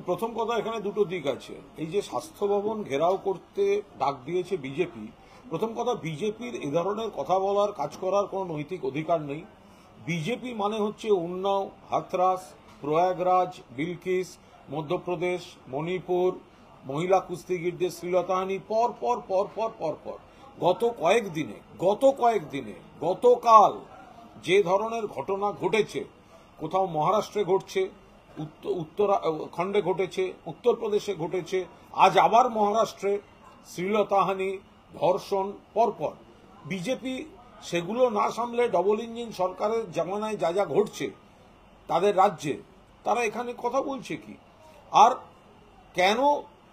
প্রথম কথা, এখানে দুটো দিক আছে। এই যে স্বাস্থ্য ভবন ঘেরাও করতে ডাক দিয়েছে বিজেপি, প্রথম কথা, বিজেপির এ ধরনের কথা বলার, কাজ করার কোনো নৈতিক অধিকার নেই। বিজেপি মানে হচ্ছে উন্নাও, হাথরাস, প্রয়াগরাজ, বিলকিস, মধ্যপ্রদেশ, মণিপুর, মহিলা কুস্তিগিরদের শ্লীলতাহানি পর পর পর পর পর পর গত কয়েকদিনে গতকাল যে ধরনের ঘটনা ঘটেছে, কোথাও মহারাষ্ট্রে ঘটছে, উত্তরাখণ্ডে ঘটেছে, উত্তরপ্রদেশে ঘটেছে, আজ আবার মহারাষ্ট্রে শ্লীলতাহানি, ধর্ষণ পরপর। বিজেপি সেগুলো না সামলে ডবল ইঞ্জিন সরকারের জামানায় যা যা ঘটছে তাদের রাজ্যে, তারা এখানে কথা বলছে কি? আর কেন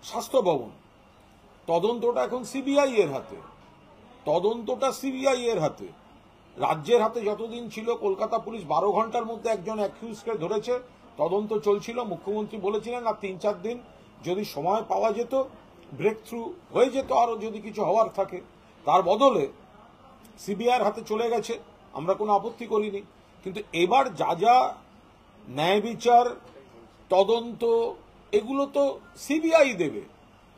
স্বাস্থ্য ভবন? তদন্তটা এখন সিবিআই এর হাতে, রাজ্যের হাতে যতদিন ছিল। কলকাতা পুলিশ 12 ঘন্টার মধ্যে একজন অ্যাকিউজকে ধরেছে, তদন্ত চলছিল। মুখ্যমন্ত্রী বলেছিলেন আর 3-4 দিন যদি সময় পাওয়া যেত, ব্রেক থ্রু হয়ে যেত, আরো যদি কিছু হওয়ার থাকে। তার বদলে সিবিআইয়ের হাতে চলে গেছে, আমরা কোনো আপত্তি করিনি। কিন্তু এবার যা যা ন্যায় বিচার, তদন্ত, এগুলো তো সিবিআই দেবে,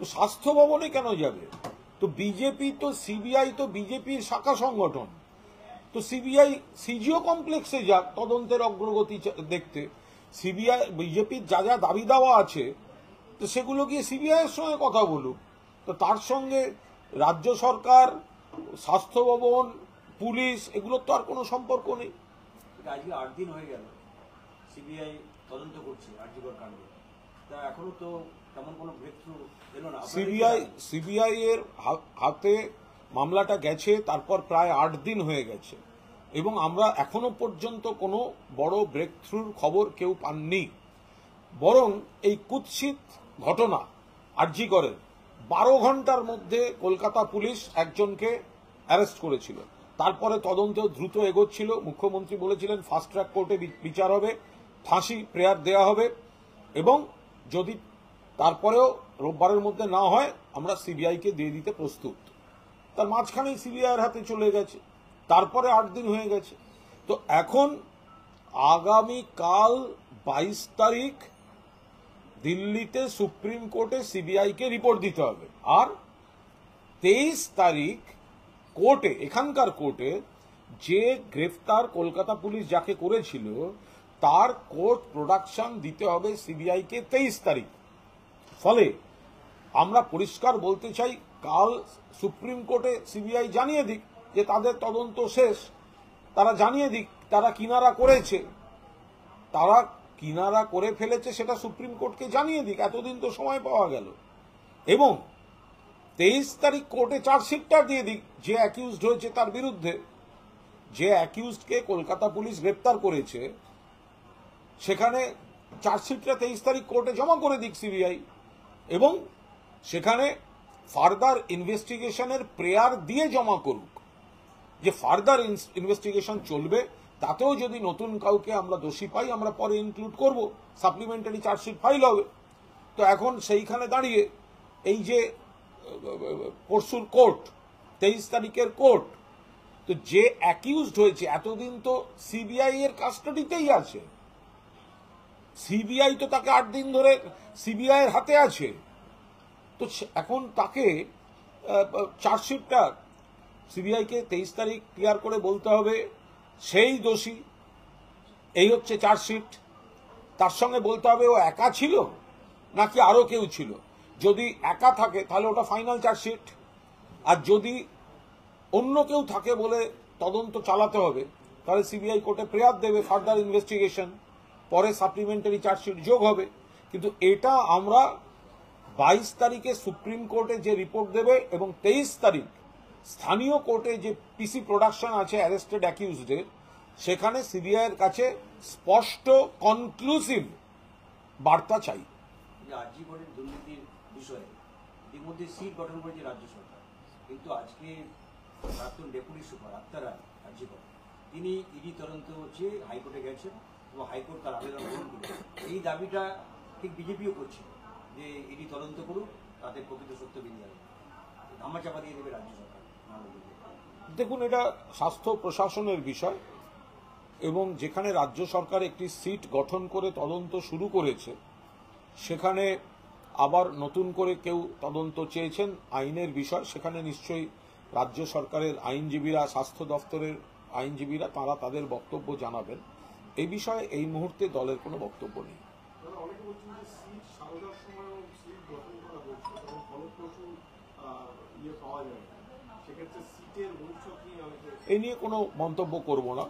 তো স্বাস্থ্য ভবনে কেন যাবে? তো বিজেপি তো, সিবিআই তো বিজেপির শাখা সংগঠন, তো সিবিআই সিজিও কমপ্লেক্সে যাক তদন্তের অগ্রগতি দেখতে। সিবিআই, বিজেপির যা যা দাবি দাওয়া আছে, তো সেগুলো গিয়ে সিবিআই এর সঙ্গে কথা বলুক। তো তার সঙ্গে রাজ্য সরকার, স্বাস্থ্য ভবন, পুলিশ, এগুলোর তো আর কোনো সম্পর্ক নেই। আজকে 8 দিন হয়ে গেল সিবিআই তদন্ত করছে আরজিকর কাণ্ডে, তা এখনো তো তেমন কোনো ব্রেক থ্রু এলো না। সিবিআই এর হাতে মামলাটা গেছে, তারপর প্রায় 8 দিন হয়ে গেছে, এবং আমরা এখনো পর্যন্ত কোনো বড় ব্রেক থ্রুর খবর কেউ পাননি। বরং এই কুৎসিত ঘটনা আরজিকরের 12 ঘন্টার মধ্যে কলকাতা পুলিশ একজনকে অ্যারেস্ট করেছিল, তারপরে তদন্ত দ্রুত এগোচ্ছিল। মুখ্যমন্ত্রী বলেছিলেন ফাস্ট ট্র্যাক কোর্টে বিচার হবে, ফাঁসি প্রেয়ার দেয়া হবে, এবং যদি তারপরেও রোববারের মধ্যে না হয় আমরা সিবিআইকে দিয়ে দিতে প্রস্তুত। তার মাঝখানেই সিবিআইয়ের হাতে চলে গেছে, তারপরে 8 দিন হয়ে গেছে। তো এখন আগামীকাল 22 তারিখ দিল্লিতে সুপ্রিম কোর্টে সিবিআইকে রিপোর্ট দিতে হবে, আর 23 তারিখ কোর্টে, এখানকার কোর্টে, যে গ্রেফতার কলকাতা পুলিশ যাকে করেছিল তার কোর্ট প্রোডাকশন দিতে হবে সিবিআইকে 23 তারিখ। ফলে আমরা পরিষ্কার বলতে চাই, কাল সুপ্রিম কোর্টে সিবিআই জানিয়ে দিক যে তাদের তদন্ত শেষ, তারা জানিয়ে দিক তারা কিনারা করেছে, তারা কিনারা করে ফেলেছে, সেটা সুপ্রিম কোর্টকে জানিয়ে দিক। এতদিন তো সময় পাওয়া গেল। এবং 23 তারিখ কোর্টে চার্জশিটটা দিয়ে দিক যে অ্যাকিউজড হয়েছে তার বিরুদ্ধে, যে অ্যাকিউজডকে কলকাতা পুলিশ গ্রেপ্তার করেছে, সেখানে চার্জশিটটা 23 তারিখ কোর্টে জমা করে দিক সিবিআই, এবং সেখানে ফার্দার ইনভেস্টিগেশনের প্রেয়ার দিয়ে জমা করুক, যে ফার্দার ইনভেস্টিগেশন চলবে, তাতেও যদি নতুন কাউকে আমরা দোষী পাই আমরা পরে ইনক্লুড করব, সাপ্লিমেন্টারি চার্জশিট ফাইল হবে। তো এখন সেইখানে দাঁড়িয়ে এই যে পরশুর কোর্ট, 23 তারিখের কোর্ট, তো যে অ্যাকিউজড হয়েছে এতদিন তো সিবিআই এর কাস্টাডিতেই আছে, সিবিআই তো তাকে 8 দিন ধরে সিবিআই এর হাতে আছে। তো এখন তাকে চার্জশিটটা সিবিআইকে 23 তারিখ ক্লিয়ার করে বলতে হবে সেই দোষী, এই হচ্ছে চার্জশিট। তার সঙ্গে বলতে হবে ও একা ছিল নাকি আরো কেউ ছিল। যদি একা থাকে তাহলে ওটা ফাইনাল চার্জশিট, আর যদি অন্য কেউ থাকে বলে তদন্ত চালাতে হবে তাহলে সিবিআই কোর্টে প্রেয়ার দেবে ফার্দার ইনভেস্টিগেশন, পরে সাপ্লিমেন্টারি চার্জশিট যোগ হবে। কিন্তু এটা আমরা 22 তারিখে সুপ্রিম কোর্টে যে রিপোর্ট দেবে এবং 23 তারিখ স্থানীয় কোর্টে যে পিসি প্রোডাকশন আছে অ্যারেস্টেড অ্যাকিউজডের, সেখানে সিবিআই এর কাছে স্পষ্ট কনক্লুসিভ বার্তা চাই। আরজিকরের দুর্নীতির বিষয়ে ইতিমধ্যে সিট গঠন করেছে রাজ্য সরকার, কিন্তু আজকে প্রাক্তন ডেপুটি সুপার আক্তার আরজিকর, তিনি ইডি তদন্ত হচ্ছে হাইকোর্টে গেছেন এবং হাইকোর্ট তার আবেদন গ্রহণ করেছে। এই দাবিটা ঠিক বিজেপিও করছে যে ইডি তদন্ত করুক, তাদের প্রকৃত সত্য বেরিয়ে আসবে, ধামাচাপা দিয়ে দেবে রাজ্য সরকার। দেখুন, এটা স্বাস্থ্য প্রশাসনের বিষয়, এবং যেখানে রাজ্য সরকার একটি সিট গঠন করে তদন্ত শুরু করেছে সেখানে আবার নতুন করে কেউ তদন্ত চেয়েছেন আইনের বিষয়, সেখানে নিশ্চয়ই রাজ্য সরকারের আইনজীবীরা, স্বাস্থ্য দপ্তরের আইনজীবীরা তারা তাদের বক্তব্য জানাবেন। এই বিষয়ে এই মুহূর্তে দলের কোনো বক্তব্য নেই। অনেকে বলছেন যে সিট সারদার সময় সিট গঠন করা হয়েছে এবং ফলপ্রসূ পাওয়া যায় না, সেক্ষেত্রে সিটের ভবিষ্যৎ নিয়ে অনেকে এই নিয়ে কোনো মন্তব্য করব না।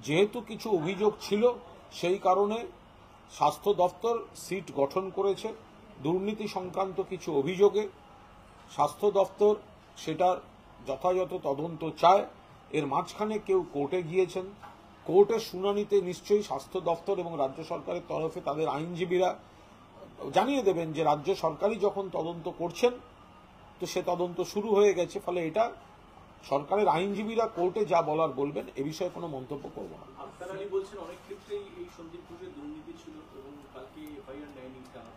যেহেতু কিছু অভিযোগ ছিল সেই কারণে স্বাস্থ্য দপ্তর সিট গঠন করেছে। দুর্নীতি সংক্রান্ত কিছু অভিযোগে স্বাস্থ্য দপ্তর সেটার যথাযথ তদন্ত চায়। এর মাঝখানে কেউ কোর্টে গিয়েছেন, কোর্টের শুনানিতে নিশ্চয়ই স্বাস্থ্য দপ্তর এবং রাজ্য সরকারের তরফে তাদের আইনজীবীরা জানিয়ে দেবেন যে রাজ্য সরকারই যখন তদন্ত করছেন তো সে তদন্ত শুরু হয়ে গেছে, ফলে এটা সরকারের আইনজীবীরা কোর্টে যা বলার বলবেন, এ বিষয়ে কোনো মন্তব্য করব না। আফতার আলী বলছেন অনেক ক্ষেত্রেই এই সন্দীপ ঘোষের দুর্নীতি ছিল এবং কালকে এফআইআর নেয়নি টানা।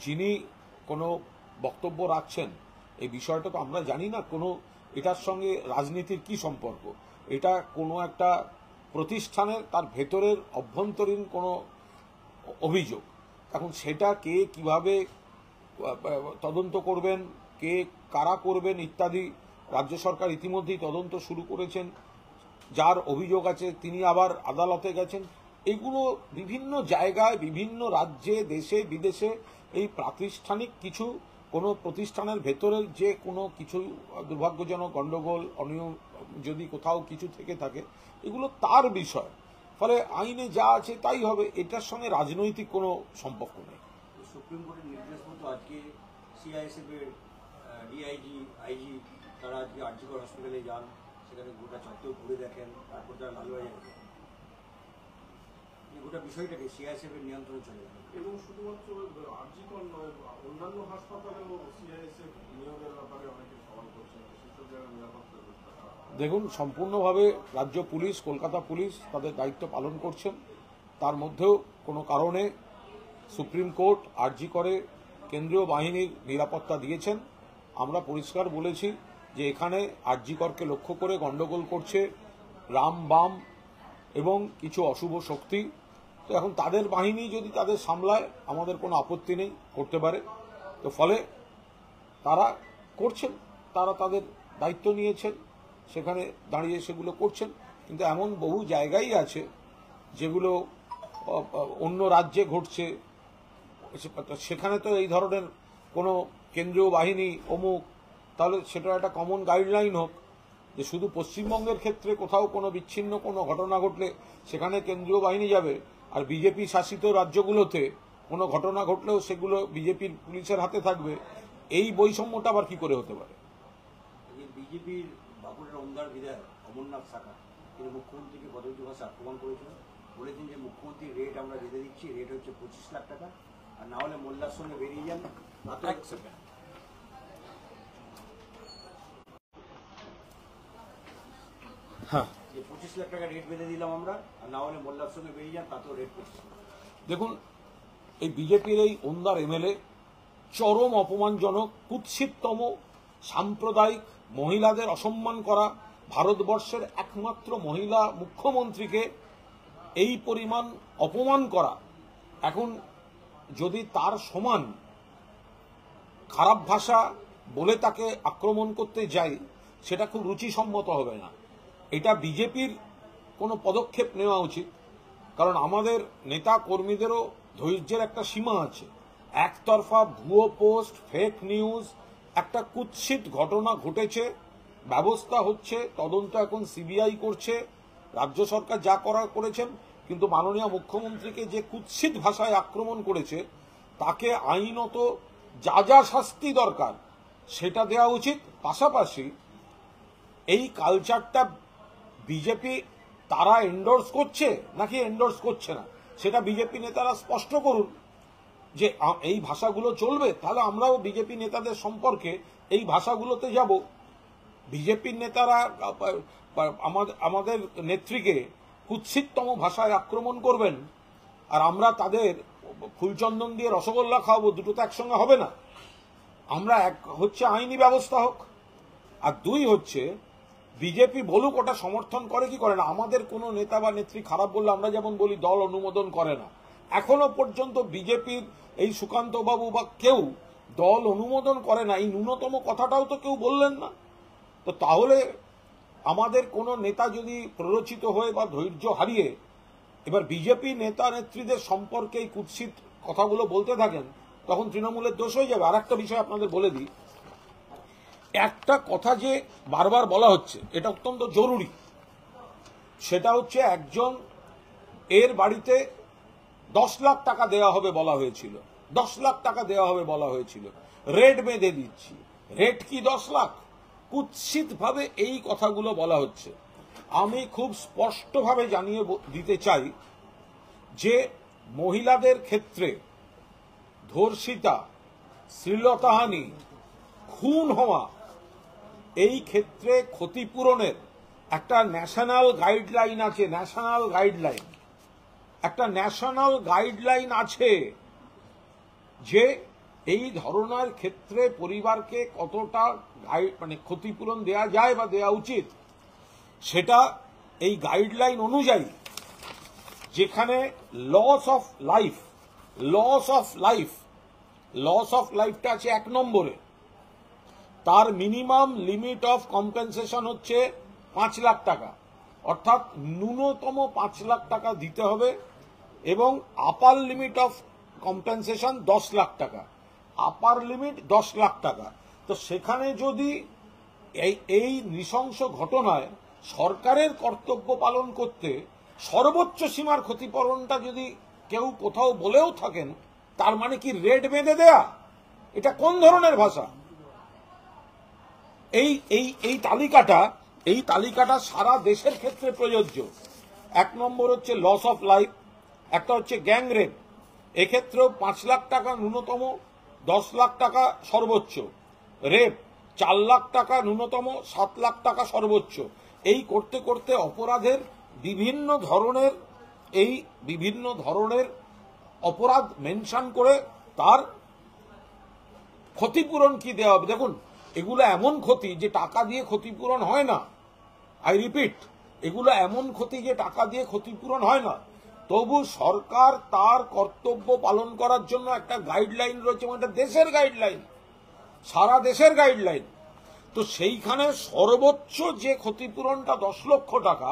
যিনি কোনো বক্তব্য রাখছেন এই বিষয়টা তো আমরা জানি না, কোনো এটার সঙ্গে রাজনীতির কি সম্পর্ক। এটা কোনো একটা প্রতিষ্ঠানের তার ভেতরের অভ্যন্তরীণ কোনো অভিযোগ। এখন সেটা কে কিভাবে তদন্ত করবেন, কে কারা করবেন ইত্যাদি রাজ্য সরকার ইতিমধ্যেই তদন্ত শুরু করেছেন। যার অভিযোগ আছে তিনি আবার আদালতে গেছেন। এগুলো বিভিন্ন জায়গায়, বিভিন্ন রাজ্যে, দেশে বিদেশে এই প্রাতিষ্ঠানিক কিছু কোনো প্রতিষ্ঠানের ভেতরের যে কোনো কিছু দুর্ভাগ্যজনক গণ্ডগোল, অনিয়ম যদি কোথাও কিছু থেকে থাকে, এগুলো তার বিষয়। ফলে আইনে যা আছে তাই হবে, এটার সঙ্গে রাজনৈতিক কোনো সম্পর্ক নেই। সুপ্রিম কোর্টের নির্দেশ মতো আজকে সিআইএসএফ এর ডিআইজি, আইজি তারা আজকে আরজিকর হসপিটালে যান, সেখানে গোটা চত্বর ঘুরে দেখেন, তারপর তারা লালবাজারে যান। গোটা বিষয়টাকে সিআইএসএফ এর নিয়ন্ত্রণে চলে গেল। এবং শুধুমাত্র আরজিকর নয়, অন্যান্য হাসপাতালেও সিআইএসএফ নিয়োগের ব্যাপারে অনেকে সওয়াল করছেন, সেসব জায়গায় নিরাপত্তা ব্যবস্থা। দেখুন, সম্পূর্ণভাবে রাজ্য পুলিশ, কলকাতা পুলিশ তাদের দায়িত্ব পালন করছেন। তার মধ্যেও কোনো কারণে সুপ্রিম কোর্ট আরজি করে কেন্দ্রীয় বাহিনীর নিরাপত্তা দিয়েছেন। আমরা পরিষ্কার বলেছি যে এখানে আরজি করকে লক্ষ্য করে গণ্ডগোল করছে রাম বাম এবং কিছু অশুভ শক্তি। তো এখন তাদের বাহিনী যদি তাদের সামলায় আমাদের কোনো আপত্তি নেই, করতে পারে। তো ফলে তারা করছেন, তারা তাদের দায়িত্ব নিয়েছেন, সেখানে দাঁড়িয়ে সেগুলো করছেন। কিন্তু এমন বহু জায়গায় আছে যেগুলো অন্য রাজ্যে ঘটছে, সেখানে তো এই ধরনের কোনো কেন্দ্রীয় বাহিনী অমুক, তাহলে সেটা একটা কমন গাইডলাইন হোক যে শুধু পশ্চিমবঙ্গের ক্ষেত্রে কোথাও কোনো বিচ্ছিন্ন কোনো ঘটনা ঘটলে সেখানে কেন্দ্রীয় বাহিনী যাবে, আর বিজেপি শাসিত রাজ্যগুলোতে কোনো ঘটনা ঘটলেও সেগুলো বিজেপির পুলিশের হাতে থাকবে। এই বৈষম্যটা আবার কি করে হতে পারে? বিজেপির বাঁকুড়ার ওমদার বিধায়ক অমরনাথ সাকা তিনি মুখ্যমন্ত্রীকে পদবী ভাষা আক্রমণ করেছিলেন, বলেছেন যে মুখ্যমন্ত্রীর রেট আমরা বেঁধে দিচ্ছি, রেট হচ্ছে 25 লাখ টাকা, আর না হলে মোল্লার সঙ্গে বেরিয়ে যান। হ্যাঁ, যে 25 লাখ টাকা রেট বেঁধে দিলাম আমরা, আর না হলে মোল্লার সঙ্গে বেরিয়ে যান, তাতেও রেট করছে। দেখুন, এই বিজেপির এই ওন্দার এমএলএ চরম অপমানজনক, কুৎসিততম, সাম্প্রদায়িক, মহিলাদের অসম্মান করা, ভারতবর্ষের একমাত্র মহিলা মুখ্যমন্ত্রীকে এই পরিমাণ অপমান করা। এখন যদি তার সমান খারাপ ভাষা বলে তাকে আক্রমণ করতে যাই, সেটা খুব রুচিসম্মত হবে না। এটা বিজেপির কোনো পদক্ষেপ নেওয়া উচিত, কারণ আমাদের নেতা কর্মীদেরও ধৈর্যের একটা সীমা আছে। একতরফা ভুয়ো পোস্ট, ফেক নিউজ, একটা কুৎসিত ঘটনা ঘটেছে, ব্যবস্থা হচ্ছে, তদন্ত এখন সিবিআই করছে, রাজ্য সরকার যা করার করেছেন, কিন্তু মাননীয় মুখ্যমন্ত্রীকে যে কুৎসিত ভাষায় আক্রমণ করেছে তাকে আইনত যা যা শাস্তি দরকার সেটা দেওয়া উচিত। পাশাপাশি এই কালচারটা বিজেপি তারা এন্ডোর্স করছে নাকি এন্ডোর্স করছে না, সেটা বিজেপি নেতারা স্পষ্ট করুন। যে এই ভাষাগুলো চলবে, তাহলে আমরাও বিজেপি নেতাদের সম্পর্কে এই ভাষাগুলোতে যাব। বিজেপির নেতারা আমাদের নেত্রীকে কুৎসিততম ভাষায় আক্রমণ করবেন, আর আমরা তাদের ফুলচন্দন দিয়ে রসগোল্লা খাওয়াবো, দুটো তো একসঙ্গে হবে না। আমরা এক হচ্ছে আইনি ব্যবস্থা হোক, আর দুই হচ্ছে বিজেপি বলুক ওটা সমর্থন করে কি করে না। আমাদের কোনো নেতা বা নেত্রী খারাপ বললে আমরা যেমন বলি দল অনুমোদন করে না, এখনো পর্যন্ত বিজেপির এই সুকান্ত বাবু বা কেউ দল অনুমোদন করে না, এই ন্যূনতম কথাটাও তো কেউ বললেন না। তো তাহলে আমাদের কোনো নেতা যদি প্ররোচিত হয়ে বা ধৈর্য হারিয়ে এবার বিজেপি নেতা নেত্রীদের সম্পর্কে এই কুৎসিত কথাগুলো বলতে থাকেন, তখন তৃণমূলের দোষ হয়ে যাবে। আর একটা বিষয় আপনাদের বলে দিই, একটা কথা যে বারবার বলা হচ্ছে এটা অত্যন্ত জরুরি, সেটা হচ্ছে একজন এর বাড়িতে 10 লাখ টাকা দেওয়া হবে বলা হয়েছিল, 10 লাখ টাকা দেওয়া হবে বলা হয়েছিল, রেট বেঁধে দিচ্ছি। রেট কি 10 লাখ? কুৎসিত ভাবে এই কথাগুলো বলা হচ্ছে। আমি খুব স্পষ্টভাবে জানিয়ে দিতে চাই যে মহিলাদের ক্ষেত্রে ধর্ষিতা, শ্লীলতাহানি, খুন হওয়া, এই ক্ষেত্রে ক্ষতিপূরণের একটা ন্যাশনাল গাইডলাইন আছে। ন্যাশনাল গাইডলাইন, একটা ন্যাশনাল গাইডলাইন আছে যে এই ধরনের ক্ষেত্রে পরিবারকে কতটা মানে ক্ষতিপূরণ দেয়া যায় বা দেয়া উচিত, সেটা এই গাইডলাইন অনুযায়ী, যেখানে loss of life, loss of life, loss of লাইফটা আছে 1 নম্বরে, তার মিনিমাম লিমিট অফ কম্পেনসেশন হচ্ছে 5 লাখ টাকা, অর্থাৎ ন্যূনতম 5 লাখ টাকা দিতে হবে, এবং আপার লিমিট অফ কম্পেনসেশন 10 লাখ টাকা, আপার লিমিট 10 লাখ টাকা। তো সেখানে যদি এই নৃশংস ঘটনায় সরকারের কর্তব্য পালন করতে সর্বোচ্চ সীমার ক্ষতিপূরণটা যদি কেউ কোথাও বলেও থাকেন, তার মানে কি রেট বেঁধে দেয়া? এটা কোন ধরনের ভাষা? এই তালিকাটা সারা দেশের ক্ষেত্রে প্রযোজ্য। 1 নম্বর হচ্ছে লস অফ লাইফ, একটা হচ্ছে গ্যাং রেপ, এক্ষেত্রেও 5 লাখ টাকা ন্যূনতম, 10 লাখ টাকা সর্বোচ্চ। রেপ 4 লাখ টাকা ন্যূনতম, 7 লাখ টাকা সর্বোচ্চ। এই করতে করতে অপরাধের বিভিন্ন ধরনের অপরাধ মেনশন করে তার ক্ষতিপূরণ কি দেওয়া হবে। দেখুন, এগুলো এমন ক্ষতি যে টাকা দিয়ে ক্ষতিপূরণ হয় না। আই রিপিট, এগুলো এমন ক্ষতি যে টাকা দিয়ে ক্ষতিপূরণ হয় না। তবু সরকার তার কর্তব্য পালন করার জন্য একটা গাইডলাইন রয়েছে, একটা দেশের গাইডলাইন, সারা দেশের গাইডলাইন। তো সেইখানে সর্বোচ্চ যে ক্ষতিপূরণটা 10 লক্ষ টাকা,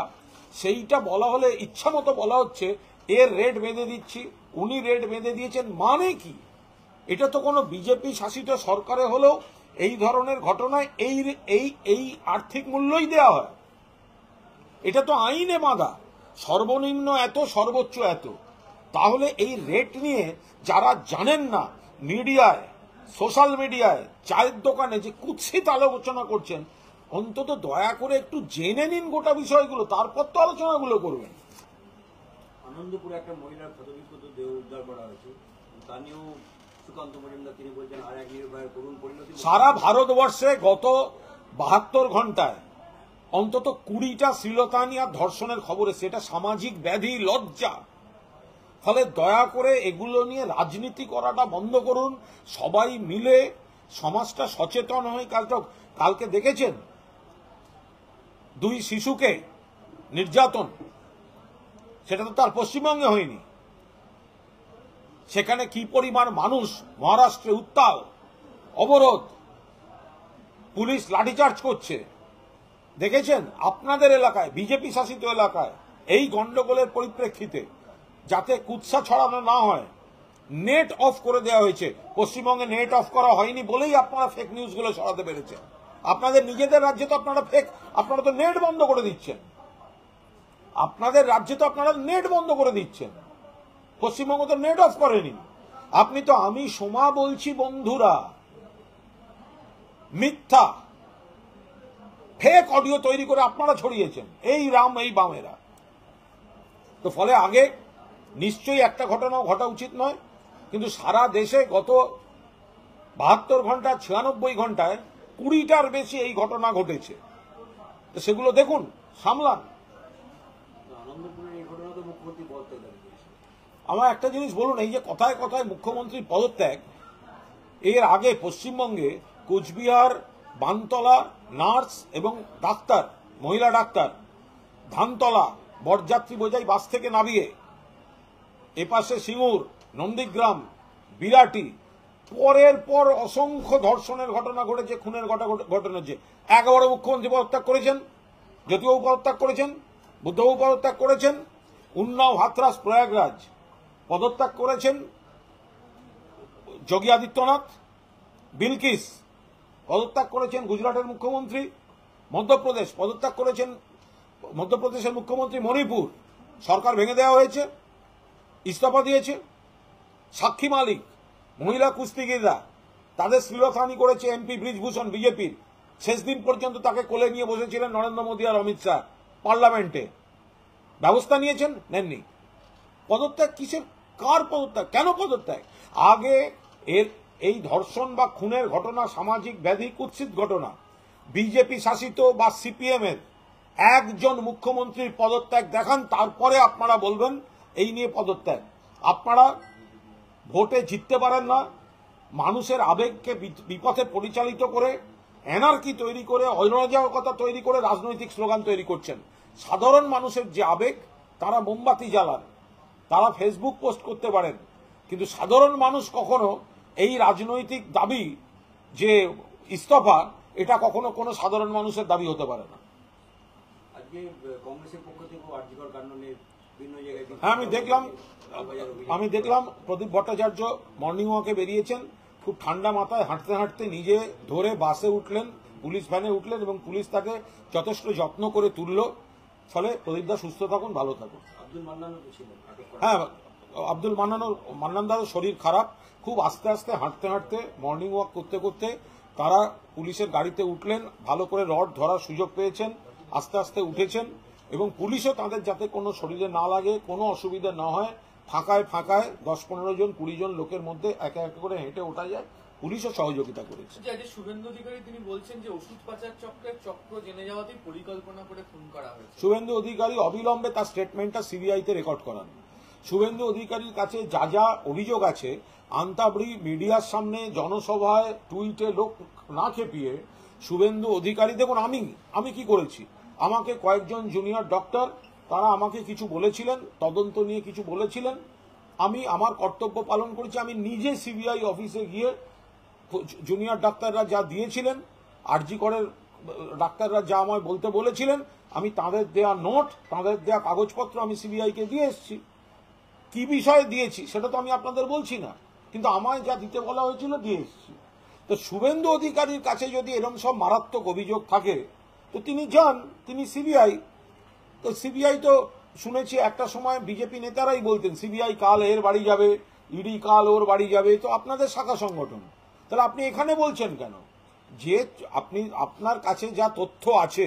সেইটা বলা হলে ইচ্ছা মতো বলা হচ্ছে এর রেট বেঁধে দিচ্ছি, উনি রেট বেঁধে দিয়েছেন। মানে কি? এটা তো কোনো বিজেপি শাসিত সরকারে হলেও এই ধরনের ঘটনায় এই আর্থিক মূল্যই দেওয়া হয়। এটা তো আইনে বাঁধা, সর্বনিম্ন এত, সর্বোচ্চ এত। তাহলে এই রেট নিয়ে যারা জানেন না, মিডিয়ায়, সোশ্যাল মিডিয়ায়, চায়ের দোকানে যে কুৎসিত আলোচনা করছেন, অন্তত দয়া করে একটু জেনে নিন গোটা বিষয়গুলো, তারপর তো আলোচনাগুলো করবেন। আনন্দপুরে একটা মহিলার ক্ষতবিক্ষত দেহ উদ্ধার করা হয়েছে, তা নিয়েও সুকান্ত মজুমদার তিনি বলছেন আর এক নির্ভয়ের করুণ পরিণতি। সারা ভারতবর্ষে গত 72 ঘন্টায় অন্তত 20টা শ্লীলতাহানি আর ধর্ষণের খবর এসেছে। এটা সামাজিক ব্যাধি, লজ্জা। ফলে দয়া করে এগুলো নিয়ে রাজনীতি করাটা বন্ধ করুন, সবাই মিলে সমাজটা সচেতন হয়ে কাজটা। কালকে দেখেছেন 2 শিশুকে নির্যাতন, সেটা তো তার পশ্চিমবঙ্গে হয়নি। সেখানে কি পরিমাণ মানুষ মহারাষ্ট্রে উত্তাল, অবরোধ, পুলিশ লাঠিচার্জ করছে, দেখেছেন আপনাদের এলাকায়, বিজেপি শাসিত এলাকায়। এই গন্ডগোলের পরিপ্রেক্ষিতে যাতে কুৎসা ছড়ানো না হয়, নেট অফ করে দেওয়া হয়েছে। পশ্চিমবঙ্গে নেট অফ করা হয়নি বলেই আপনারা ফেক নিউজগুলো ছড়াতে পেরেছেন। আপনাদের নিজেদের রাজ্যে তো আপনারা তো নেট বন্ধ করে দিচ্ছেন। আপনাদের রাজ্যে তো আপনারা নেট বন্ধ করে দিচ্ছেন, পশ্চিমবঙ্গ তো নেট অফ করেনি। আপনি তো আমি সোমা বলছি বন্ধুরা, মিথ্যা ফেক অডিও তৈরি করে আপনারা ছড়িয়েছেন, এই রাম এই বামেরা। তো ফলে আগে নিশ্চয়ই একটা ঘটনাও ঘটা উচিত নয়, কিন্তু সারা দেশে গত 72 ঘন্টা 96 ঘন্টায় 20টার বেশি এই ঘটনা ঘটেছে। তো সেগুলো দেখুন, সামলান। আনন্দপুরের এই ঘটনা তো মুখ্যমন্ত্রী পদত্যাগ করেছে। আমার একটা জিনিস বলুন, এই যে কথায় কথায় মুখ্যমন্ত্রীর পদত্যাগ, এর আগে পশ্চিমবঙ্গে কোচবিহার, বানতলা নার্স এবং ডাক্তার, মহিলা ডাক্তার ধানতলা বরযাত্রী বোঝাই বাস থেকে নামিয়ে এপাশে সিঙ্গুর, নন্দীগ্রাম, বিরাটি, পরের পর অসংখ্য ধর্ষণের ঘটনা ঘটেছে, খুনের ঘটনা হচ্ছে। একবারে মুখ্যমন্ত্রী পদত্যাগ করেছেন, জ্যোতিবাবু পদত্যাগ করেছেন, বুদ্ধবাবু পদত্যাগ করেছেন, উন্নাও, হাথরাস, প্রয়াগরাজ পদত্যাগ করেছেন যোগী আদিত্যনাথ, বিলকিস পদত্যাগ করেছেন গুজরাটের মুখ্যমন্ত্রী, মধ্যপ্রদেশ পদত্যাগ করেছেন মধ্যপ্রদেশের মুখ্যমন্ত্রী, মণিপুর সরকার ভেঙে দেওয়া হয়েছে, ইস্তফা দিয়েছে। সাক্ষী মালিক, মহিলা কুস্তিগিররা, তাদের শ্লীলতাহানি করেছে এমপি ব্রিজভূষণ বিজেপির, শেষ দিন পর্যন্ত তাকে কোলে নিয়ে বসেছিলেন নরেন্দ্র মোদী আর অমিত শাহ পার্লামেন্টে। ব্যবস্থা নিয়েছেন? নেননি। পদত্যাগ কিসের? কার পদত্যাগ? কেন পদত্যাগ? আগে এই ধর্ষণ বা খুনের ঘটনা সামাজিক ব্যাধি, কুৎসিত ঘটনা, বিজেপি শাসিত বা সিপিএম এর একজন মুখ্যমন্ত্রীর পদত্যাগ দেখান, তারপরে আপনারা বলবেন এই নিয়ে পদত্যাগ। আপনারা ভোটে জিততে পারেন না, মানুষের আবেগকে বিপথে পরিচালিত করে, এনার্কি তৈরি করে, অরাজকতা তৈরি করে রাজনৈতিক স্লোগান তৈরি করছেন। সাধারণ মানুষের যে আবেগ, তারা মোমবাতি জ্বালান, তারা ফেসবুক পোস্ট করতে পারেন, কিন্তু সাধারণ মানুষ কখনো এই রাজনৈতিক দাবি যে ইস্তফা, এটা কখনো কোনো সাধারণ মানুষের দাবি হতে পারে না। আজকে কংগ্রেসের পক্ষ থেকে আরজিকর কাণ্ডে বিভিন্ন জায়গায়, হ্যাঁ, আমি দেখলাম প্রদীপ ভট্টাচার্য মর্নিং ওয়াকে বেরিয়েছেন, খুব ঠান্ডা মাথায় হাঁটতে হাঁটতে নিজে ধরে বাসে উঠলেন, পুলিশ ভ্যানে উঠলেন এবং পুলিশ তাকে যথেষ্ট যত্ন করে তুলল। ফলে প্রদীপদা সুস্থ থাকুন, ভালো থাকুন। আব্দুল মান্নানও তো ছিলেন আটক করা। হ্যাঁ, আব্দুল মান্নানদারও শরীর খারাপ, খুব আস্তে আস্তে হাঁটতে হাঁটতে, মর্নিং ওয়াক করতে করতে তারা পুলিশের গাড়িতে উঠলেন, ভালো করে রড ধরার সুযোগ পেয়েছেন, আস্তে আস্তে উঠেছেন এবং পুলিশও তাদের যাতে কোনো শরীরে না লাগে, কোনো অসুবিধা না হয়, ফাঁকায় ফাঁকায় 10-15 জন 20 জন লোকের মধ্যে একে একে করে হেঁটে ওঠা যায়, পুলিশও সহযোগিতা করেছে। শুভেন্দু অধিকারী তিনি বলছেন যে ওষুধ পাচার চক্রের চক্র জেনে যাওয়াতেই পরিকল্পনা করে খুন করা হয়েছে। শুভেন্দু অধিকারী অবিলম্বে তার স্টেটমেন্টটা সিবিআইতে রেকর্ড করান। শুভেন্দু অধিকারীর কাছে যা যা অভিযোগ আছে, আন্তাবড়ি মিডিয়ার সামনে, জনসভায়, টুইটে লোক না খেপিয়ে শুভেন্দু অধিকারী, দেখুন আমি কি করেছি, আমাকে কয়েকজন জুনিয়র ডক্টর তারা আমাকে কিছু বলেছিলেন, তদন্ত নিয়ে কিছু বলেছিলেন, আমি আমার কর্তব্য পালন করেছি। আমি নিজে সিবিআই অফিসে গিয়ে জুনিয়র ডাক্তাররা যা দিয়েছিলেন, আরজি করের ডাক্তাররা যা আমায় বলতে বলেছিলেন, আমি তাদের দেয়া নোট, তাদের দেয়া কাগজপত্র আমি সিবিআইকে দিয়ে এসেছি। কি বিষয়ে দিয়েছি সেটা তো আমি আপনাদের বলছি না, কিন্তু আমায় যা দিতে বলা হয়েছিল দিয়ে এসেছি। তো শুভেন্দু অধিকারীর কাছে যদি এরকম সব মারাত্মক অভিযোগ থাকে, তো তিনি যান, তিনি সিবিআই। তো সিবিআই তো শুনেছি একটা সময় বিজেপি নেতারাই বলতেন সিবিআই কাল এর বাড়ি যাবে, ইডি কাল ওর বাড়ি যাবে। তো আপনাদের শাখা সংগঠন, তাহলে আপনি এখানে বলছেন কেন? যে আপনি আপনার কাছে যা তথ্য আছে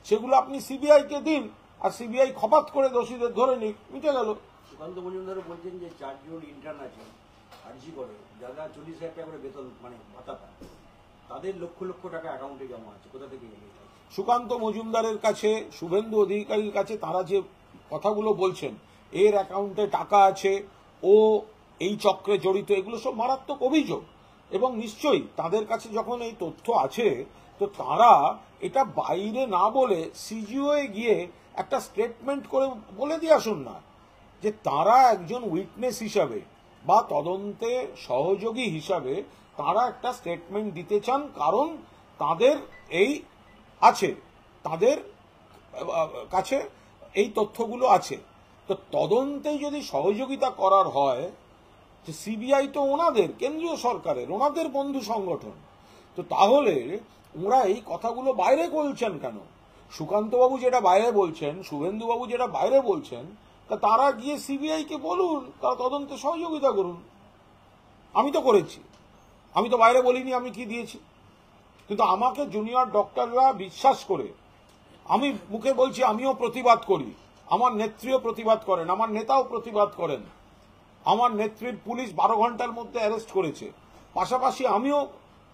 সেগুলো আপনি সিবিআইকে দিন, আর সিবিআই খপাত করে দোষীদের ধরে নিক, মিটে গেল। সুকান্ত মজুমদারও বলছেন যে 4 জন ইন্টার্ন আছে আরজি করে, যারা 40,000 টাকা করে বেতন মানে ভাতা পায়, তাদের লক্ষ লক্ষ টাকা অ্যাকাউন্টে জমা আছে, কোথা থেকে এলো? সুকান্ত মজুমদারের কাছে, শুভেন্দু অধিকারীর কাছে তারা যে কথাগুলো বলছেন, এর অ্যাকাউন্টে টাকা আছে, ও এই চক্রে জড়িত, এগুলো সব মারাত্মক অভিযোগ। এবং নিশ্চয়ই তাদের কাছে যখন এই তথ্য আছে, তো তারা এটা বাইরে না বলে সিজিওয়ে গিয়ে একটা স্টেটমেন্ট করে বলে দিয়ে আসুন না, যে তারা একজন উইটনেস হিসাবে বা তদন্তে সহযোগী হিসাবে তারা একটা স্টেটমেন্ট দিতে চান, কারণ তাদের এই আছে, তাদের কাছে এই তথ্যগুলো আছে। তো তদন্তে যদি সহযোগিতা করার হয়, যে সিবিআই তো ওনাদের কেন্দ্রীয় সরকারের, ওনাদের বন্ধু সংগঠন, তো তাহলে ওরা এই কথাগুলো বাইরে বলছেন কেন? সুকান্তবাবু যেটা বাইরে বলছেন, শুভেন্দুবাবু যেটা বাইরে বলছেন, তা তারা গিয়ে সিবিআইকে বলুন, তারা তদন্তে সহযোগিতা করুন। আমি তো করেছি, আমি তো বাইরে বলিনি আমি কি দিয়েছি, কিন্তু আমাকে জুনিয়র ডক্টররা বিশ্বাস করে, আমি মুখে বলছি আমিও প্রতিবাদ করি, আমার নেত্রীও প্রতিবাদ করেন, আমার নেতাও প্রতিবাদ করেন, আমার নেত্রীর পুলিশ 12 ঘন্টার মধ্যে অ্যারেস্ট করেছে, পাশাপাশি আমিও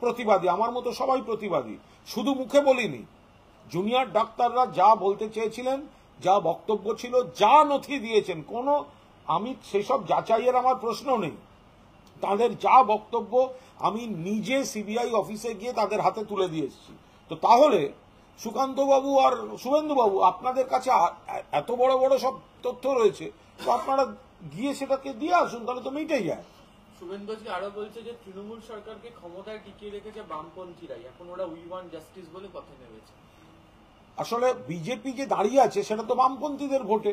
প্রতিবাদী, আমার মতো সবাই প্রতিবাদী, শুধু মুখে বলিনি। জুনিয়র ডাক্তাররা যা বলতে চেয়েছিলেন, যা বক্তব্য ছিল, যা নথি দিয়েছেন, কোনো আমি সেসব যাচাইয়ের আমার প্রশ্ন নেই, তাদের যা বক্তব্য আমি নিজে সিবিআই অফিসে গিয়ে তাদের হাতে তুলে দিয়ে এসেছি। তো তাহলে সুকান্তবাবু আর শুভেন্দুবাবু, আপনাদের কাছে এত বড় বড় সব তথ্য রয়েছে, তো আপনারা গিয়ে সেটাকে দিয়ে আসুন, তাহলে তো মিটেই যায়। শুভেন্দু আজকে আরো বলছে যে তৃণমূল সরকারকে ক্ষমতায় টিকিয়ে রেখেছে বামপন্থীরাই, এখন ওরা উই ওয়ান্ট জাস্টিস বলে কথা নেমেছে। আসলে বিজেপি যে দাঁড়িয়ে আছে সেটা তো বামপন্থীদের ভোটে,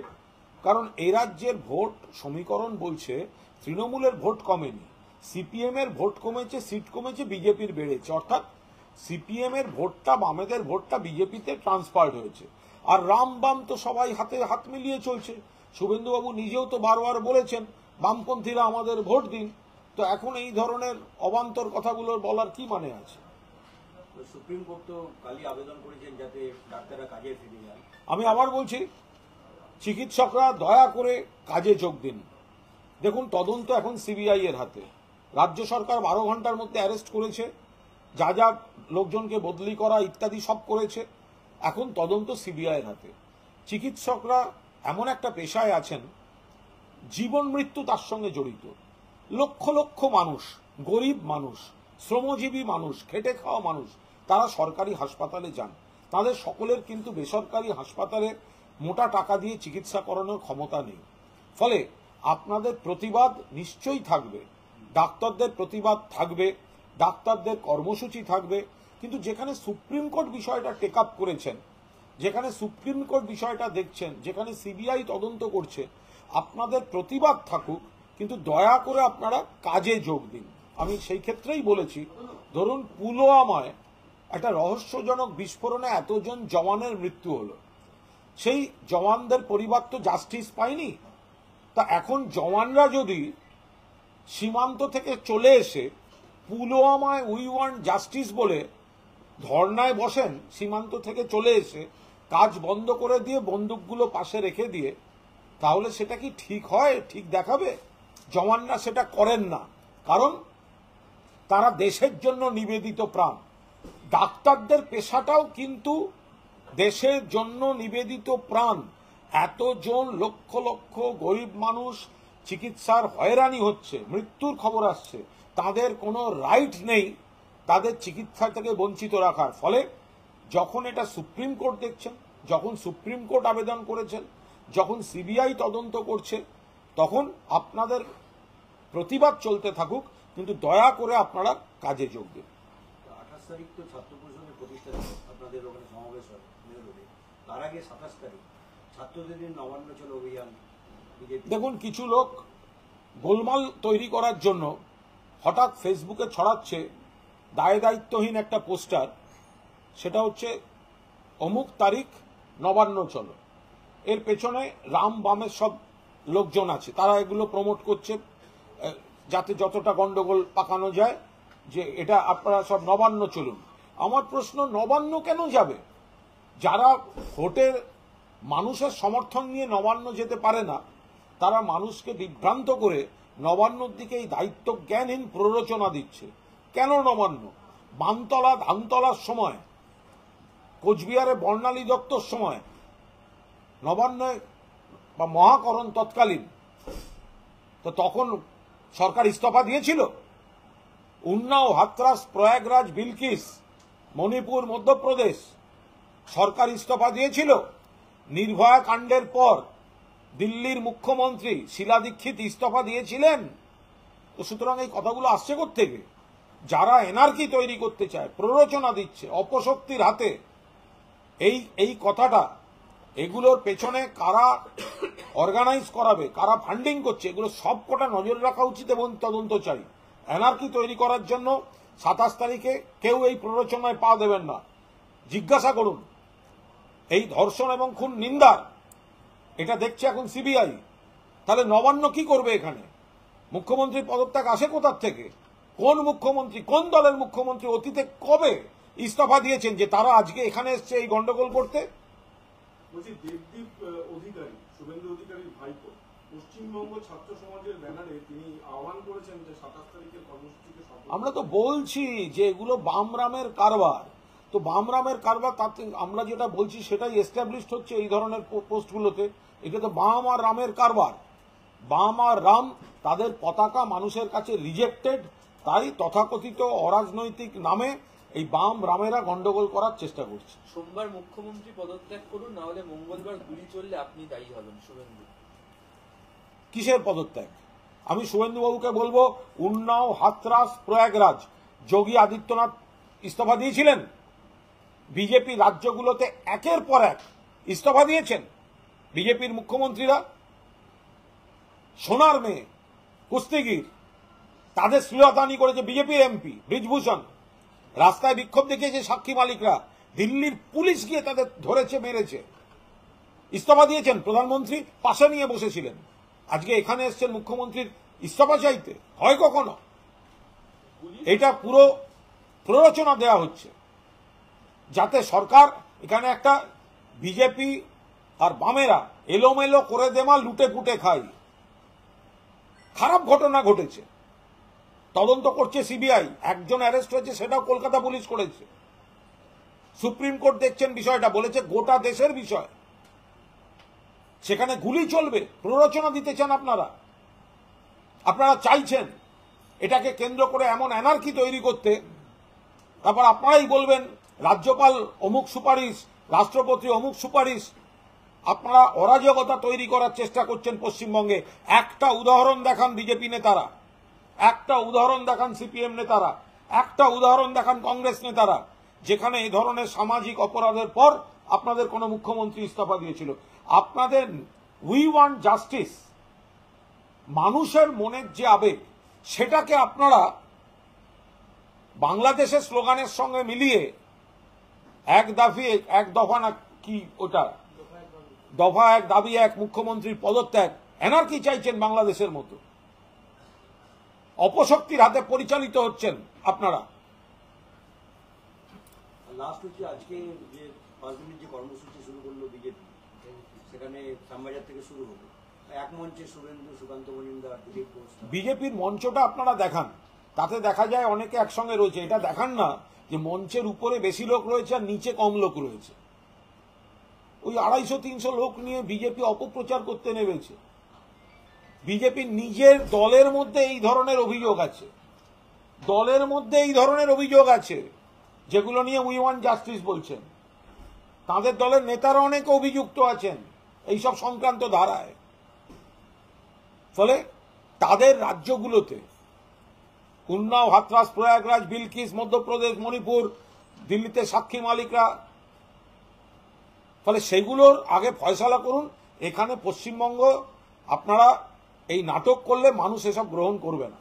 কারণ এই রাজ্যের ভোট সমীকরণ বলছে তৃণমূলের ভোট কমেনি, সিপিএম এর ভোট কমেছে, সিট কমেছে, বিজেপির বেড়েছে, অর্থাৎ সিপিএম এর ভোটটা, বামেদের ভোটটা বিজেপিতে ট্রান্সফার্ড হয়েছে। আর রাম বাম তো সবাই হাতে হাত মিলিয়ে চলছে। শুভেন্দুবাবু নিজেও তো বারবার বলেছেন বামপন্থীরা আমাদের ভোট দিন। তো এখন এই ধরনের অবান্তর কথাগুলো বলার কি মানে আছে? তো সুপ্রিম কোর্ট তো কালই আবেদন করেছেন যাতে ডাক্তাররা কাজে ফিরে যান। আমি আবার বলছি, চিকিৎসকরা দয়া করে কাজে যোগ দিন। দেখুন, তদন্ত এখন সিবিআই এর হাতে। রাজ্য সরকার 12 ঘন্টার মধ্যে অ্যারেস্ট করেছে, যা যা লোকজনকে বদলি করা ইত্যাদি সব করেছে। এখন তদন্ত সিবিআই এর হাতে। চিকিৎসকরা এমন একটা পেশায় আছেন, জীবন মৃত্যু তার সঙ্গে জড়িত। লক্ষ লক্ষ মানুষ, গরিব মানুষ, শ্রমজীবী মানুষ, খেটে খাওয়া মানুষ, তারা সরকারি হাসপাতালে যান। তাদের সকলের কিন্তু বেসরকারি হাসপাতালে মোটা টাকা দিয়ে চিকিৎসা করানোর ক্ষমতা নেই। ফলে আপনাদের প্রতিবাদ নিশ্চয়ই থাকবে, ডাক্তারদের প্রতিবাদ থাকবে, ডাক্তারদের কর্মসূচি থাকবে। কিন্তু যেখানে সুপ্রিম কোর্ট বিষয়টা টেক আপ করেছেন, যেখানে সুপ্রিম কোর্ট বিষয়টা দেখছেন, যেখানে সিবিআই তদন্ত করছে, আপনাদের প্রতিবাদ থাকুক, কিন্তু দয়া করে আপনারা কাজে যোগ দিন। আমি সেই ক্ষেত্রেই বলেছি, ধরুন পুলওয়ামায় একটা রহস্যজনক বিস্ফোরণে এতজন জওয়ানের মৃত্যু হলো, সেই জওয়ানদের পরিবার তো জাস্টিস পায়নি। তা এখন জওয়ানরা যদি সীমান্ত থেকে চলে এসে পুলওয়ামায় উই ওয়ান্ট জাস্টিস বলে ধর্নায় বসেন, সীমান্ত থেকে চলে এসে কাজ বন্ধ করে দিয়ে বন্দুকগুলো পাশে রেখে দিয়ে, তাহলে সেটা কি ঠিক হয়? ঠিক দেখাবে? জওয়ানরা সেটা করেন না, কারণ তারা দেশের জন্য নিবেদিত প্রাণ। ডাক্তারদের পেশাটাও কিন্তু দেশের জন্য নিবেদিত প্রাণ। এতজন লক্ষ লক্ষ গরিব মানুষ চিকিৎসার হয়রানি হচ্ছে, মৃত্যুর খবর আসছে, তাদের কোনো রাইট নেই তাদের চিকিৎসা থেকে বঞ্চিত রাখার। ফলে যখন এটা সুপ্রিম কোর্ট দেখছেন, যখন সুপ্রিম কোর্ট আবেদন করেছেন, যখন সিবিআই তদন্ত করছে, তখন আপনাদের প্রতিবাদ চলতে থাকুক, কিন্তু দয়া করে আপনারা কাজে যোগ দিন। 28 তারিখ তো ছাত্র পরিষদের প্রতিষ্ঠা দিবস, আপনাদের ওখানে সমাবেশ হয় নেহরু রোডে। তার আগে 27 তারিখ ছাত্রদের দিন নবান্ন চলো অভিযান বিজেপি। দেখুন, কিছু লোক গোলমাল তৈরি করার জন্য হঠাৎ ফেসবুকে ছড়াচ্ছে দায় দায়িত্বহীন একটা পোস্টার, সেটা হচ্ছে অমুক তারিখ নবান্ন চলো। এর পেছনে রাম বামের সব লোকজন আছে, তারা এগুলো প্রমোট করছে যাতে যতটা গন্ডগোল পাকানো যায়, যে এটা আপনারা সব নবান্ন চলুন। আমার প্রশ্ন, নবান্ন কেন যাবে? যারা ভোটের মানুষের সমর্থন নিয়ে নবান্ন যেতে পারে না, তারা মানুষকে বিভ্রান্ত করে নবান্নর দিকে এই দায়িত্ব জ্ঞানহীন প্ররোচনা দিচ্ছে। কেন নবান্ন? বানতলা ধানতলার সময়, কোচবিহারে বর্ণালী দত্তর সময় নবান্নে বা মহাকরণ তৎকালীন, তো তখন সরকার ইস্তফা দিয়েছিল। উন্নাও, হাতরাস, প্রয়াগরাজ, বিলকিস, মণিপুর, মধ্যপ্রদেশ, সরকার ইস্তফা দিয়েছিল। নির্ভয়া কাণ্ডের পর দিল্লির মুখ্যমন্ত্রী শীলা দীক্ষিত ইস্তফা দিয়েছিলেন। তো সুতরাং এই কথাগুলো আসছে কোত্থেকে? যারা এনার্কি তৈরি করতে চায়, প্ররোচনা দিচ্ছে অপশক্তির হাতে, এই কথাটা, এগুলোর পেছনে কারা অর্গানাইজ করাবে, কারা ফান্ডিং করছে, এগুলো সব কটা নজর রাখা উচিত এবং তদন্ত চাই। এনার্কি তৈরি করার জন্য 27 তারিখে কেউ এই প্ররোচনায় পা দেবেন না। জিজ্ঞাসা করুন, এই ধর্ষণ এবং খুন নিন্দার এটা দেখছে এখন সিবিআই। তাহলে নবান্ন কি করবে এখানে? মুখ্যমন্ত্রীর পদত্যাগ আসে কোথার থেকে? কোন মুখ্যমন্ত্রী, কোন দলের মুখ্যমন্ত্রী অতীতে কবে ইস্তফা দিয়েছেন যে তারা আজকে এখানে এসছে এই গন্ডগোল করতে? বলছি, দেবদীপ অধিকারী, শুভেন্দু অধিকারীর ভাইপো, পশ্চিমবঙ্গ ছাত্র সমাজের ব্যানারে তিনি আহ্বান করেছেন যে 27 তারিখের কর্মসূচিকে সফল। আমরা তো বলছি যে এগুলো বাম রামের কারবার। তো বাম রামের কারবার, তাতে আমরা যেটা বলছি সেটাই এস্টাবলিশড হচ্ছে এই ধরনের পোস্টগুলোতে। এটা তো বাম আর রামের কারবার। বাম আর রাম, তাদের পতাকা মানুষের কাছে রিজেক্টেড, তাই তথাকথিত অরাজনৈতিক নামে এই বাম রামেরা গন্ডগোল করার চেষ্টা করছে। সোমবার মুখ্যমন্ত্রী পদত্যাগ করুন, না হলে মঙ্গলবার গুলি চললে আপনি দায়ী হবেন, শুভেন্দু। কিসের পদত্যাগ? আমি শুভেন্দুবাবুকে বলবো, উন্নাও, হাতরাস, প্রয়াগরাজ যোগী আদিত্যনাথ ইস্তফা দিয়েছিলেন। বিজেপি রাজ্যগুলোতে একের পর এক ইস্তফা দিয়েছেন বিজেপির মুখ্যমন্ত্রীরা। সোনার মেয়ে, কুস্তিগির, তাদের শ্লীলতাহানি করেছে বিজেপির এমপি ব্রিজভূষণ। রাস্তায় বিক্ষোভ দেখিয়েছে সাক্ষী মালিকরা, দিল্লির পুলিশ গিয়ে তাদের ধরেছে, মেরেছে। ইস্তফা দিয়েছেন, প্রধানমন্ত্রী পাশে নিয়ে বসেছিলেন। আজকে এখানে এসছেন মুখ্যমন্ত্রীর ইস্তফা চাইতে? হয় কখনো? এটা পুরো প্ররোচনা দেওয়া হচ্ছে যাতে সরকার এখানে একটা বিজেপি আর বামেরা এলোমেলো করে দেমা লুটে পুটে খায়। খারাপ ঘটনা ঘটেছে, তদন্ত করছে সিবিআই, একজন অ্যারেস্ট হয়েছে, সেটাও কলকাতা পুলিশ করেছে। সুপ্রিম কোর্ট দেখছেন বিষয়টা, বলেছে গোটা দেশের বিষয়, সেখানে গুলি চলবে। প্ররোচনা দিতে চান আপনারা, আপনারা চাইছেন এটাকে কেন্দ্র করে এমন অ্যানার্কি তৈরি করতে। তারপর আপনারাই বলবেন রাজ্যপাল অমুক সুপারিশ, রাষ্ট্রপতি অমুক সুপারিশ। আপনারা অরাজকতা তৈরি করার চেষ্টা করছেন পশ্চিমবঙ্গে। একটা উদাহরণ দেখান বিজেপি নেতারা, একটা উদাহরণ দেখান সিপিএম নেতারা, একটা উদাহরণ দেখান কংগ্রেস নেতারা, যেখানে এই ধরনের সামাজিক অপরাধের পর আপনাদের কোনো মুখ্যমন্ত্রী ইস্তফা দিয়েছিল। আপনাদের উই ওয়ান্ট জাস্টিস, মানুষের মনের যে আবেগ, সেটাকে আপনারা বাংলাদেশের স্লোগানের সঙ্গে মিলিয়ে এক দফা না কি ওটা, দফা এক দাবি এক, মুখ্যমন্ত্রীর পদত্যাগ, এনার্কি চাইছেন বাংলাদেশের মতো। অপশক্তির হাতে পরিচালিত হচ্ছেন আপনারা। লাস্ট হচ্ছে আজকে যে 5 দিনের যে কর্মসূচি শুরু করলো বিজেপি, সেখানে শ্যামবাজার থেকে শুরু হলো, এক মঞ্চে শুভেন্দু, সুকান্ত মজুমদার, দিলীপ ঘোষ। বিজেপির মঞ্চটা আপনারা দেখান, তাতে দেখা যায় অনেকে একসঙ্গে রয়েছে। এটা দেখান না যে মঞ্চের উপরে বেশি লোক রয়েছে আর নিচে কম লোক রয়েছে। ওই 250-300 লোক নিয়ে বিজেপি অপপ্রচার করতে নেমেছে। বিজেপির নিজের দলের মধ্যে এই ধরনের অভিযোগ আছে, দলের মধ্যে এই ধরনের অভিযোগ আছে যেগুলো নিয়ে উই ওয়ান্ট জাস্টিস বলছেন। তাদের দলের নেতারা অনেকে অভিযুক্ত আছেন এইসব সংক্রান্ত ধারায়। ফলে তাদের রাজ্যগুলোতে উন্নাও, হাতরাস, প্রয়াগরাজ, বিলকিস, মধ্যপ্রদেশ, মণিপুর, দিল্লিতে সাক্ষী মালিকরা, ফলে সেগুলোর আগে ফয়সালা করুন। এখানে পশ্চিমবঙ্গ আপনারা এই নাটক করলে মানুষ এসব গ্রহণ করবে না।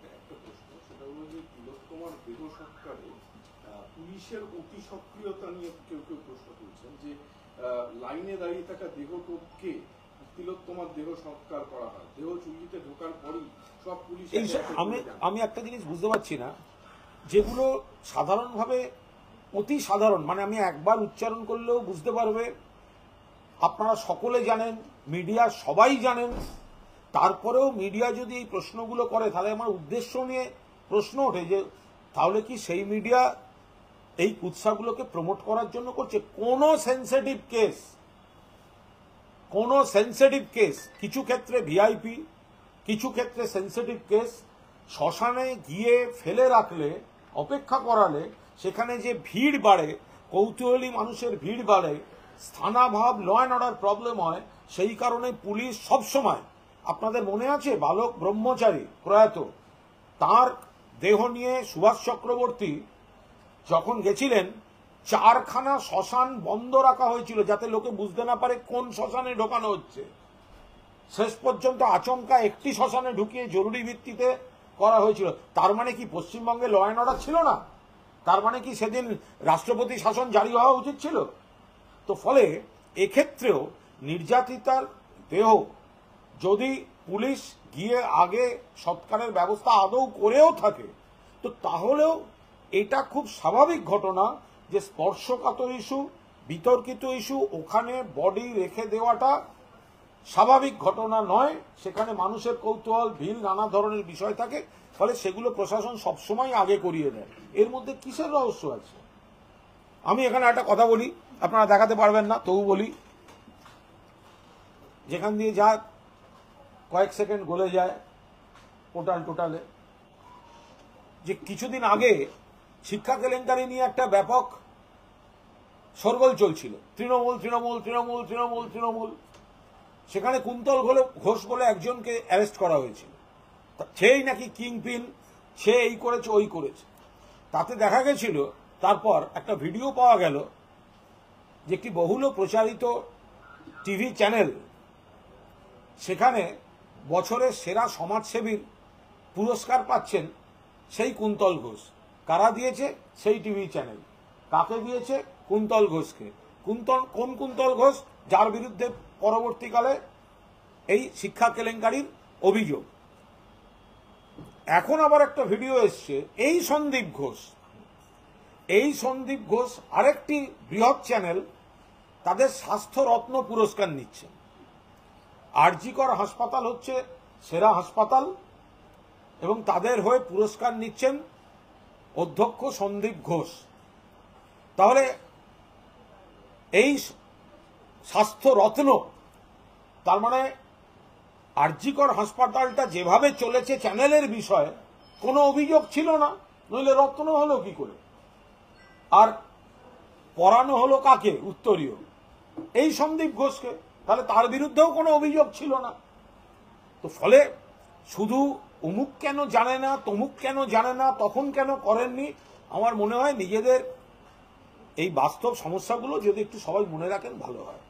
একটা প্রশ্ন, সেটা হলো যে তিলোত্তমার দেহ সৎকারে পুলিশের অতি সক্রিয়তা নিয়ে কেউ কেউ প্রশ্ন তুলছেন যে লাইনে দাঁড়িয়ে থাকা দেহটোকে তিলোত্তমার দেহ সৎকার করা হয়, দেহ চুল্লিতে ঢোকার পরই সব পুলিশ। আমি একটা জিনিস বুঝতে পারছি না, যেগুলো সাধারণভাবে অতি সাধারণ, মানে আমি একবার উচ্চারণ করলেও বুঝতে পারবে, আপনারা সকলে জানেন, মিডিয়া সবাই জানেন, তারপরেও মিডিয়া যদি এই প্রশ্নগুলো করে তাহলে আমার উদ্দেশ্য নিয়ে প্রশ্ন ওঠে যে তাহলে কি সেই মিডিয়া এই কুৎসাগুলোকে প্রমোট করার জন্য করছে? কোনো সেন্সিটিভ কেস, কিছু ক্ষেত্রে ভিআইপি, কিছু ক্ষেত্রে সেন্সিটিভ কেস শ্মশানে গিয়ে ফেলে রাখলে, অপেক্ষা করালে সেখানে যে ভিড় বাড়ে, কৌতূহলী মানুষের ভিড় বাড়ে, স্থানাভাব, ল অ্যান্ড অর্ডার প্রবলেম হয়। সেই কারণে পুলিশ সবসময়, আপনাদের মনে আছে বালক ব্রহ্মচারী প্রয়াত, তার দেহ নিয়ে সুভাষ চক্রবর্তী যখন গেছিলেন, 4খানা শ্মশান বন্ধ রাখা হয়েছিল যাতে লোকে বুঝতে না পারে কোন শ্মশানে ঢোকানো হচ্ছে। শেষ পর্যন্ত আচমকা একটি শ্মশানে ঢুকিয়ে জরুরি ভিত্তিতে করা হয়েছিল। তার মানে কি পশ্চিমবঙ্গে ল অ্যান্ড অর্ডার ছিল না? তার মানে কি সেদিন রাষ্ট্রপতি শাসন জারি হওয়া উচিত ছিল? তো ফলে এক্ষেত্রেও নির্যাতিতার দেহ যদি পুলিশ গিয়ে আগে সৎকারের ব্যবস্থা আদৌ করেও থাকে, তো তাহলেও এটা খুব স্বাভাবিক ঘটনা যে স্পর্শকাতর ইস্যু, বিতর্কিত ইস্যু, ওখানে বডি রেখে দেওয়াটা স্বাভাবিক ঘটনা নয়। সেখানে মানুষের কৌতূহল, ভিড়, নানা ধরনের বিষয় থাকে, ফলে সেগুলো প্রশাসন সবসময় আগে করিয়ে দেয়। এর মধ্যে কিসের রহস্য আছে? আমি এখানে একটা কথা বলি, আপনারা দেখাতে পারবেন না, তবু বলি, যেখান দিয়ে যা কয়েক সেকেন্ড গলে যায় টোটালে, যে কিছুদিন আগে শিক্ষা কেলেঙ্কারি নিয়ে একটা ব্যাপক শোরগোল চলছিল, তৃণমূল। সেখানে কুন্তল ঘোষ বলে একজনকে অ্যারেস্ট করা হয়েছিল। সেই নাকি কিংপিন, সে এই করেছে ওই করেছে। তাতে দেখা গেছিল, তারপর একটা ভিডিও পাওয়া গেল যে একটি বহুল প্রচারিত টিভি চ্যানেল, সেখানে বছরের সেরা সমাজসেবীর পুরস্কার পাচ্ছেন সেই কুন্তল ঘোষ। কারা দিয়েছে? সেই টিভি চ্যানেল। কাকে দিয়েছে? কুন্তল ঘোষকে। কোন কুন্তল ঘোষ? যার বিরুদ্ধে পরবর্তীকালে এই শিক্ষা কেলেঙ্কারির অভিযোগ। এখন আবার একটা ভিডিও এসছে, এই সন্দীপ ঘোষ আরেকটি বৃহৎ চ্যানেল, তাদের স্বাস্থ্য রত্ন পুরস্কার নিচ্ছে। আরজিকর হাসপাতাল হচ্ছে সেরা হাসপাতাল এবং তাদের হয়ে পুরস্কার নিচ্ছেন অধ্যক্ষ সন্দীপ ঘোষ। তাহলে এই স্বাস্থ্য রত্ন, তার মানে আরজিকর হাসপাতালটা যেভাবে চলেছে চ্যানেলের বিষয়ে কোনো অভিযোগ ছিল না, নইলে রত্ন হলো কি করে? আর পড়ানো হলো কাকে? উত্তরীয় এই সন্দীপ ঘোষকে। তাহলে তার বিরুদ্ধেও কোনো অভিযোগ ছিল না। তো ফলে শুধু অমুক কেন জানে না, তমুক কেন জানে না, তখন কেন করেননি, আমার মনে হয় নিজেদের এই বাস্তব সমস্যাগুলো যদি একটু সবাই মনে রাখেন ভালো হয়।